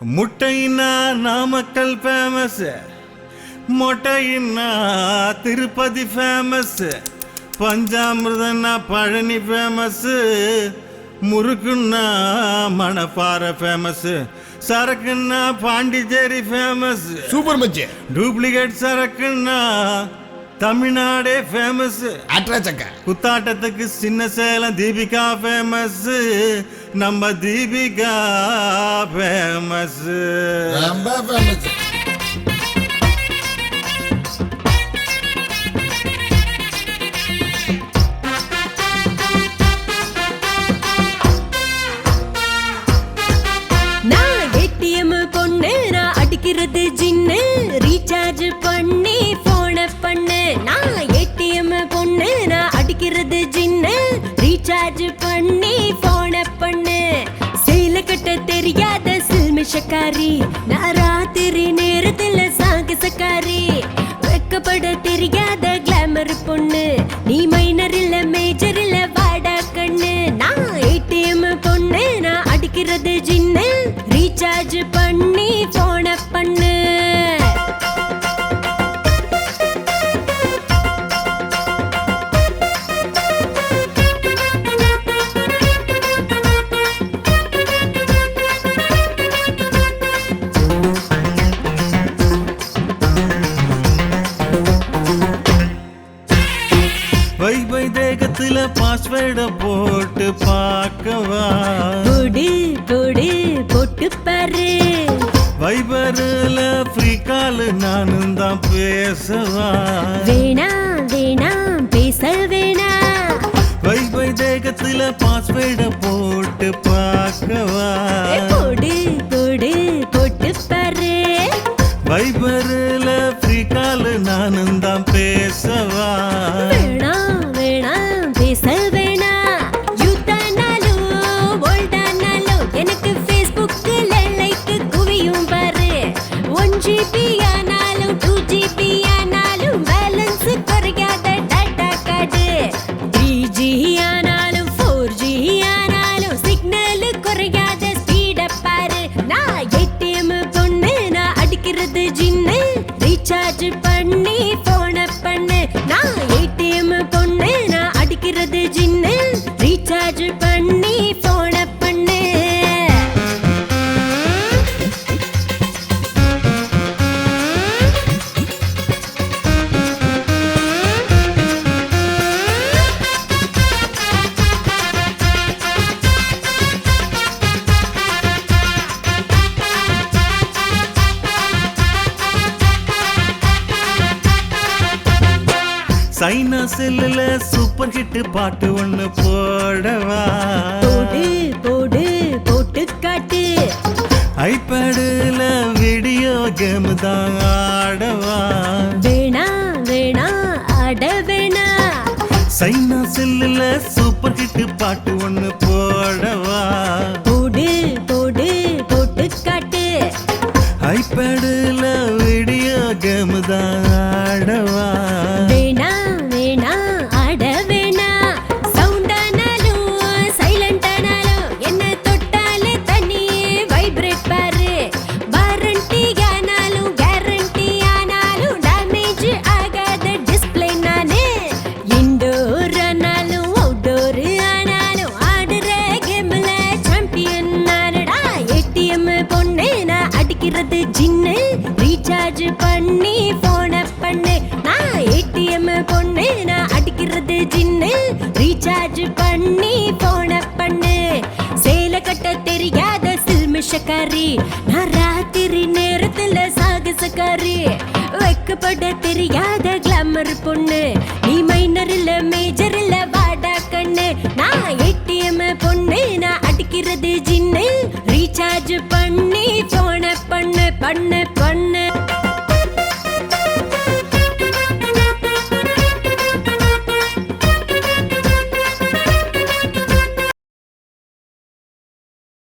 முட்டையின்னா Namakkal famous, மொட்டையின்னா Tirupati famous, பஞ்சாமிர்தன்னா Palani famous, முறுக்குன்னா மணப்பாறை ஃபேமஸ், சரக்குன்னா பாண்டிச்சேரி ஃபேமஸ். சூப்பர் மச்சி. டூப்ளிகேட் சரக்குன்னா தமிழ்நாடே ஃபேமஸ். அட்ராச்சக்கா. குத்தாட்டத்துக்கு சின்ன சேலம் தீபிகா ஃபேமஸ். நம்ம தீபிகா ஃபேமஸ், ரொம்ப ஃபேமஸ். நான் ஏடிஎம் பொண்ணு, நான் அடிக்கிறது ஜின்னு, ரீசார்ஜ் பண்ணி போன பண்ணு. நான் ஏடிஎம் பொண்ணு, நான் அடிக்கிறது ஜின்னு, ரீசார்ஜ் பண்ணி போன பண்ணு. சேல கட்ட தெரியாத சில்மிஷக்காரி, நான் ராத்திரி நேரத்துல சாகசக்காரி. வெக்கப்பட தெரியாத கிளாமர் பொண்ணு, நீ மைனர் இல்ல மேஜர் இல்ல வாடா கண்ணு. நான் ஏடிஎம் பொண்ணு, நான் அடிக்கிறது ஜின்னு, ரீசார்ஜ் பண்ணி போன பண்ணு. வைபை தேகத்துல பாஸ்வேர்ட போட்டு பார்க்கவா? போடு போடு போட்டு பாரு. வைபர்ல ஃப்ரீ கால் நானும் தான் பேசவா? வேணாம் வேணாம் பேச வேணாம். வைபை தேகத்துல பாஸ்வேர்ட போட்டு பார்க்கவா? போடு போடு போட்டு பாரு. வைபர்ல ஃப்ரீ கால் நானும் தான் பேசவா? வேணாம் வேணாம் பேச வேணாம். யூத்தானாலும் ஓல்டானாலும் எனக்கு ஃபேஸ்புக்கில் லைக் குவியும் பாரு. 1GB ஆனாலும் 2GB ஆனாலும் பேலன்ஸ் குறையாத டாட்டா கார்டு. 3G ஆனாலும் 4G ஆனாலும் சிக்னல் குறையாத ஸ்பீட பாரு. நான் ஏடிஎம் பொண்ணு, நான் அடிக்கிறது ஜின்னு, ரீசார்ஜ் பண்ணி போன பண்ணு. நான் ஏடிஎம் பொண்ணு, நான் அடிக்கிறது ஜின்னு, ரீசார்ஜ் பண்ணி போன பண்ணு. சைனா செல்லுல சூப்பர் ஹிட் பாட்டு ஒண்ணு போடவா? போடு போடு போட்டு காட்டு. ஐபேடுல வீடியோ கேம் தான் ஆடவா? வேணாம் வேணாம் ஆட வேணாம். சைனா செல்லுல சூப்பர் ஹிட் பாட்டு ஒண்ணு போடவா? போடு போடு போட்டு காட்டு. ஐபேடுல வீடியோ கேம் தான் ஆடவா? வேணாம் வேணாம் ஆட வேணாம். சவுண்ட் ஆனாலும் சைலண்ட் ஆனாலும் என்ன தொட்டாலே தனியே வைப்ரேட் பாரு. வாரண்டி ஆனாலும் கேரண்டி ஆனாலும் டேமேஜ் ஆகாத டிஸ்பிளே நானு. இன்டோர் ஆனாலும் அவுட்டோர் ஆனாலும் ஆடுற கேம்ல சாம்பியன் நானடா. ஏடிஎம் பொண்ணு, நான் அடிக்கிறது ஜின்னு, ரீசார்ஜ் பண்ணி போன பண்ணு. நான் ஏடிஎம் பொண்ணு, நான் அடிக்கிறது ஜின்னு, ரீசார்ஜ் பண்ணி போன பண்ணு. சேல கட்ட தெரியாத சில்மிஷக்காரி, நான் ராத்திரி நேரத்துல சாகசக்காரி. வெக்கப்பட தெரியாத கிளாமர் பொண்ணு, நீ மைனர் இல்ல மேஜர் இல்ல வாடா கண்ணு. நான் ஏடிஎம் பொண்ணு, நான் அடிக்கிறது ஜின்னு, ரீசார்ஜ் பண்ணி போன பண்ணு பண்ணு பண்ணு.